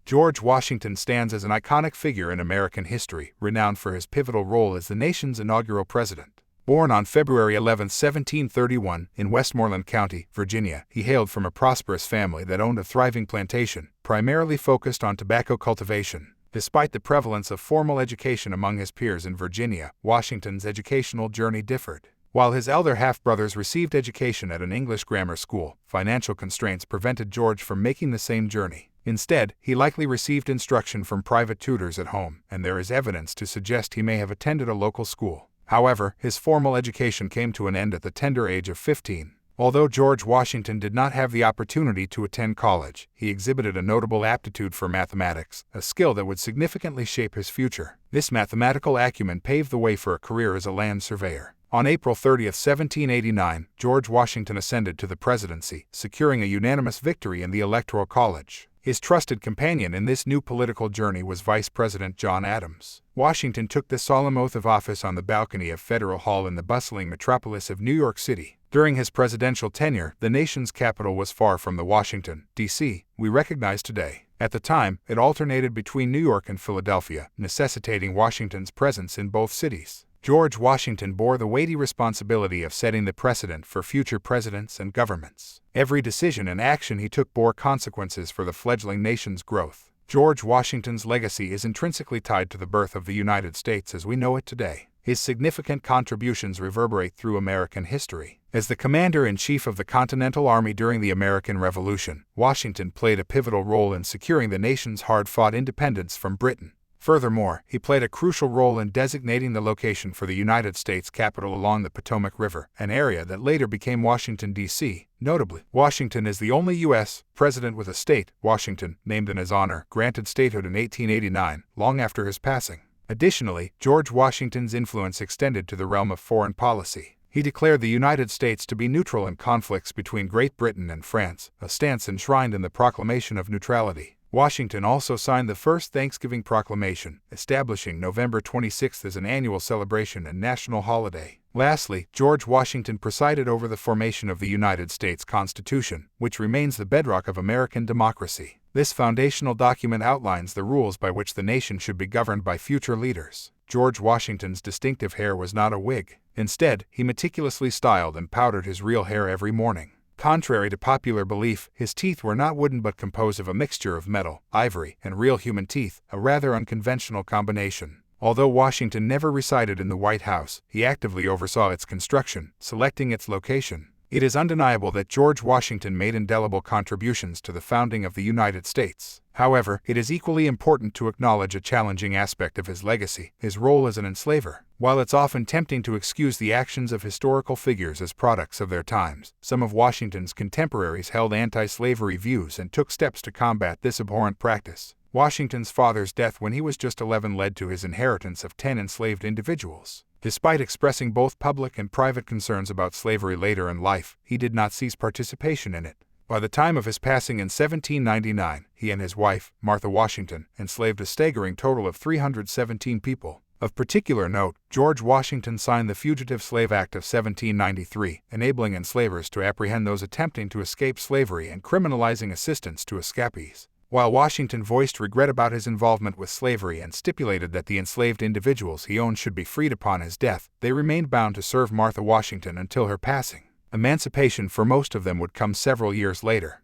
George Washington stands as an iconic figure in American history, renowned for his pivotal role as the nation's inaugural president. Born on February 11, 1731, in Westmoreland County, Virginia, he hailed from a prosperous family that owned a thriving plantation, primarily focused on tobacco cultivation. Despite the prevalence of formal education among his peers in Virginia, Washington's educational journey differed. While his elder half-brothers received education at an English grammar school, financial constraints prevented George from making the same journey. Instead, he likely received instruction from private tutors at home, and there is evidence to suggest he may have attended a local school. However, his formal education came to an end at the tender age of 15. Although George Washington did not have the opportunity to attend college, he exhibited a notable aptitude for mathematics, a skill that would significantly shape his future. This mathematical acumen paved the way for a career as a land surveyor. On April 30, 1789, George Washington ascended to the presidency, securing a unanimous victory in the Electoral College. His trusted companion in this new political journey was Vice President John Adams. Washington took the solemn oath of office on the balcony of Federal Hall in the bustling metropolis of New York City. During his presidential tenure, the nation's capital was far from the Washington, D.C. we recognize today. At the time, it alternated between New York and Philadelphia, necessitating Washington's presence in both cities. George Washington bore the weighty responsibility of setting the precedent for future presidents and governments. Every decision and action he took bore consequences for the fledgling nation's growth. George Washington's legacy is intrinsically tied to the birth of the United States as we know it today. His significant contributions reverberate through American history. As the commander-in-chief of the Continental Army during the American Revolution, Washington played a pivotal role in securing the nation's hard-fought independence from Britain. Furthermore, he played a crucial role in designating the location for the United States Capitol along the Potomac River, an area that later became Washington, D.C. Notably, Washington is the only U.S. president with a state, Washington, named in his honor, granted statehood in 1889, long after his passing. Additionally, George Washington's influence extended to the realm of foreign policy. He declared the United States to be neutral in conflicts between Great Britain and France, a stance enshrined in the Proclamation of Neutrality. Washington also signed the first Thanksgiving Proclamation, establishing November 26 as an annual celebration and national holiday. Lastly, George Washington presided over the formation of the United States Constitution, which remains the bedrock of American democracy. This foundational document outlines the rules by which the nation should be governed by future leaders. George Washington's distinctive hair was not a wig. Instead, he meticulously styled and powdered his real hair every morning. Contrary to popular belief, his teeth were not wooden but composed of a mixture of metal, ivory, and real human teeth, a rather unconventional combination. Although Washington never resided in the White House, he actively oversaw its construction, selecting its location. It is undeniable that George Washington made indelible contributions to the founding of the United States. However, it is equally important to acknowledge a challenging aspect of his legacy, his role as an enslaver. While it's often tempting to excuse the actions of historical figures as products of their times, some of Washington's contemporaries held anti-slavery views and took steps to combat this abhorrent practice. Washington's father's death when he was just 11 led to his inheritance of 10 enslaved individuals. Despite expressing both public and private concerns about slavery later in life, he did not cease participation in it. By the time of his passing in 1799, he and his wife, Martha Washington, enslaved a staggering total of 317 people. Of particular note, George Washington signed the Fugitive Slave Act of 1793, enabling enslavers to apprehend those attempting to escape slavery and criminalizing assistance to escapees. While Washington voiced regret about his involvement with slavery and stipulated that the enslaved individuals he owned should be freed upon his death, they remained bound to serve Martha Washington until her passing. Emancipation for most of them would come several years later.